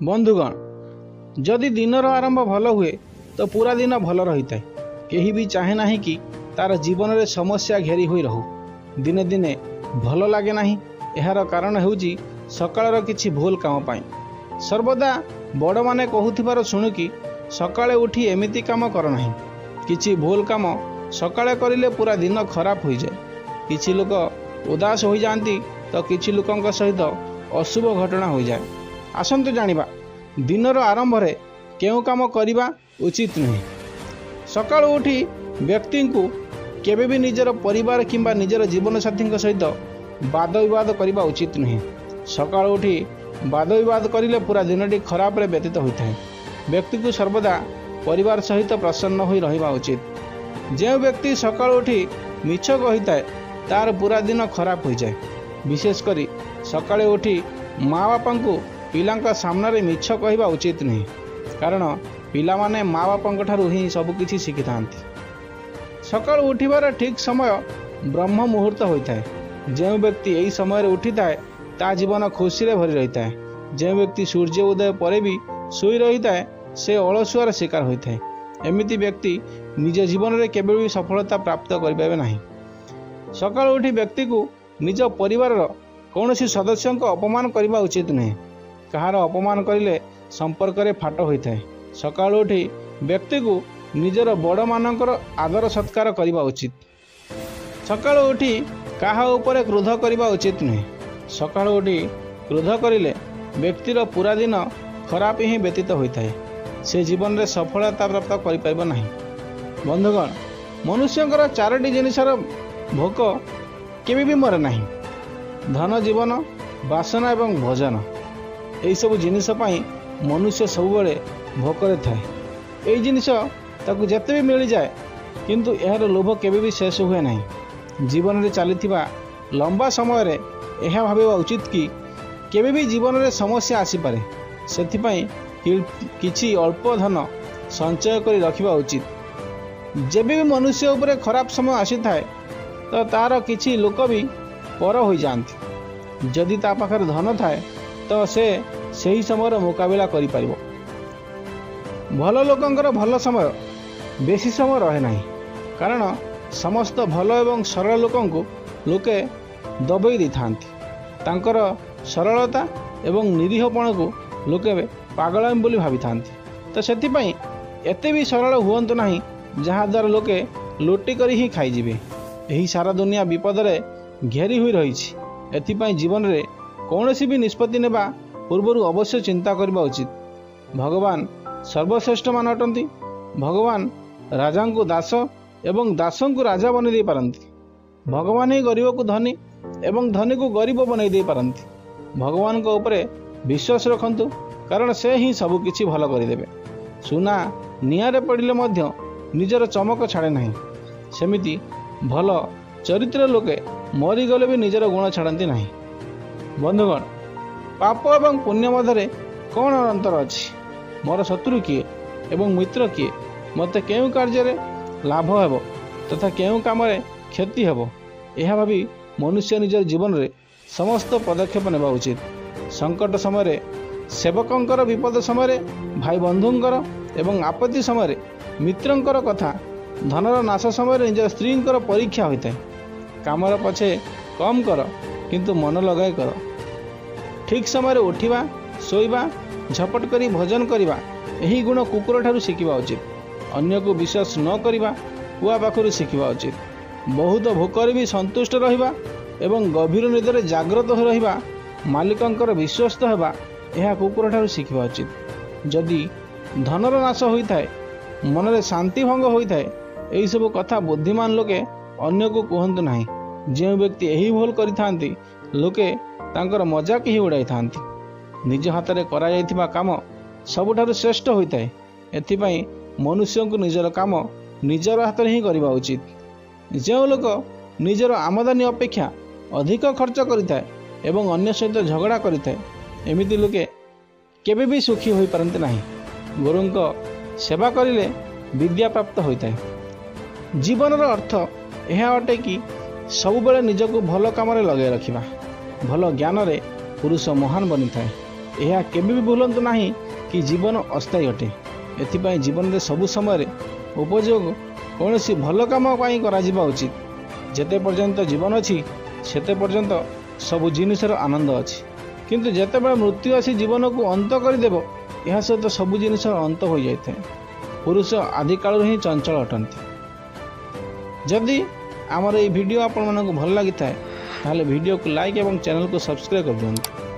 बंधुगण, जदि दिनर आरंभ भल हुए तो पूरा दिन भल रही है। कहीं भी चाहे ना कि तार जीवन में समस्या घेरी हुई रहू। दिने दिने भल लगे ना। यार कारण होउची सकाळर किछि भूल काम पाई। सर्वदा बड़ माने कहूथिबार शुणुकी सकाळे उठी एमिति काम कर नाही। किछि भूल काम सकाळे करिले पूरा दिन खराब हो जाए। किछि लोक उदास हो जाती तो किछि लोकंक सहित अशुभ घटना हो जाए। आसंतु जानिबा दिनर आरंभ रे केउ काम करिबा उचित नहीं। सकाळु उठी व्यक्ति को केबे भी निजर परिवार किंबा निजर जीवन साथी सहित वाद विवाद करने उचित नहीं। सकाळु उठी वाद विवाद करिले पूरा दिनटी खराब रे व्यतीत होता है। व्यक्ति को सर्वदा परिवार सहित प्रसन्न हो रहिबा उचित। जो व्यक्ति सकाळु उठी मिछ कही है तार पूरा दिन खराब हो जाए। विशेषकर सकाळे उठी माँ बापा को पिलांका सामने मिछ कहवा उचित नहीं। कारण पिला माने माँ बापा ठारू ही सबकिछि शिखि थांती। सकाळु उठिबार ठीक समय ब्रह्म मुहूर्त होता है। जो व्यक्ति यही समय उठी थाए ता जीवन खुशी रे भरी रही है। जो व्यक्ति सूर्य उदय पर भी सोई रही है से अलसुआर शिकार होता है। एमिति व्यक्ति निज जीवन में केबे भी सफलता प्राप्त करिपाबे नाही। सकाळु उठी व्यक्ति को निज परिवार कौन सी सदस्य को अपमान करने उचित नहीं। कहार अपमान करिले संपर्क रे फाट होता है। सकाळु उठी व्यक्ति को निजर बड़ मानकर आदर सत्कार करने उचित। सकाळु उठी काहा उपरे क्रोध करने उचित नहीं। सकाळु उठी क्रोध करिले व्यक्तिर पूरा दिन खराब ही व्यतीत होता है। से जीवन में सफलता प्राप्त कर पाइब नहीं। बंधुगण, मनुष्यंकर चारोटी जिनिसर भोक केबे भी मरे नहीं। धन, जीवन, बासना एवं भोजन, यही सब जिनिस पाई मनुष्य सबुबले भोकरे थाए। यही जिनिस ताकू जेते भी मिल जाए किंतु यार लोभ केबे भी शेष हुए नहीं। जीवन में चलता लंबा समय रे यह भाविबा उचित कि केबे भी जीवन में समस्या आसीपारे। सेथिपाई किछि अल्प धन संचय करी रखिबा उचित। जेबे भी मनुष्य उपरे खराब समय आसी थाए तो तार किछि लोक भी पर हो जाती। जदि ता पाखर धन थाए तो से सही समय मुकाबला करि परिबो। भल लोकंकर भल समय बेसी समय रहे नहीं। कारण समस्त भल एवं सरल लोकंकु लोके दबई दी थांती। तांकर सरलता एवं निरीहपण को लोके पागलामी बोली भावी थांती। तो सेथिपाई एते भी सरल हुअंतु नाही जहाँ द्वारा लोके लुटी करी ही खाई जिवे। एही सारा दुनिया विपद रे घेरी हुई रही। एथिपाई जीवन रे कौनसी भी निष्पत्ति नेबा पूर्व अवश्य चिंता करबा उचित। भगवान सर्वश्रेष्ठ मान अटंती। भगवान राजा को दास एवं दासों को राजा बने दे पारंती। भगवान ही गरीब को धनी एवं धनी को गरीब बने दे पारंती। भगवान को ऊपर विश्वास रखंतु, कारण से ही सब किछि भल करिदेबे। सुना निआरे पड़िले मध्य निजर चमक छाड़े नहीं। सेमिति भल चरित्र लोके मरीगले भी निजर गुण छाड़ती नहीं। बंधुगण, पाप एवं पुण्य मध्य कौन अंतर अच्छी? मोर शत्रु किए एवं मित्र किए? मत केउ कार्य लाभ हेब तथा केउ काम क्षति हेब, यह भावी मनुष्य निजर जीवन में समस्त पदक्षेप नेबा उचित। संकट समय सेवकंकर, विपद समय भाई बंधुंकर एवं आपत्ति समय मित्रंकर कथा, धनर नाश समय निज स्त्रींकर परीक्षा होता है। कामर पछे कम कर किंतु मन लगाई कर। ठीक समय उठिबा, शोइबा, झपट करी भोजन करिबा, यही गुण कुकुर ठारू शिखिबा उचित। अन्य को विश्वास न करिबा कुआ पाखरु शिखिबा उचित। बहुत भोकर भी संतुष्ट रहिबा एवं गभीर निदरे जाग्रत हो रहिबा, मालिकंकर विश्वस्त हेबा, यह कुकुर ठारू शिखिबा उचित। जदि धनर नाश होता है, मन में शांति भंग होता है, यही सब कथा बुद्धिमान लोके अन्य को कहतु नहीं। जो व्यक्ति यही भूल करिथांती लोके तांकर मजाक ही उड़ाई थांती। निज हाथ में करा जायथिबा काम सबुठारु श्रेष्ठ होता है। एथिपाई मनुष्य को निजर काम निजर हाथ में ही करवा उचित। जो लोक निजर आमदानी अपेक्षा अधिक खर्च करिथाए एवं अन्य सहित झगड़ा करिथाए, एमिति लोके केबे भी सुखी होई पारंते नाही। गुरुंक सेवा करिले विद्या प्राप्त होता है। जीवनर अर्थ यह अटे कि सबुबले निजको भल काम लगे रखिबा। भल ज्ञान रे पुरुष महान बनी थाए। यह केबे भी भूलंतु नाही कि जीवन अस्थायी अटे। एथिपाई जीवन में सबु समय उपयोग कौन सी भल कम करा उचित। जेते पर्यंत जीवन अच्छी सेते पर्यंत सबु जिनिसर आनंद अच्छी, किंतु जेतेबेले मृत्यु आसी जीवन को अंत करदेव यह सहित सबु जिनिस अंत हो जाए। पुरुष आदि काल ही चंचल अटंती। जदि आमर ये वीडियो आपण मानक भल लगी था वीडियो को लाइक और चैनल को सब्सक्राइब कर दियंतु।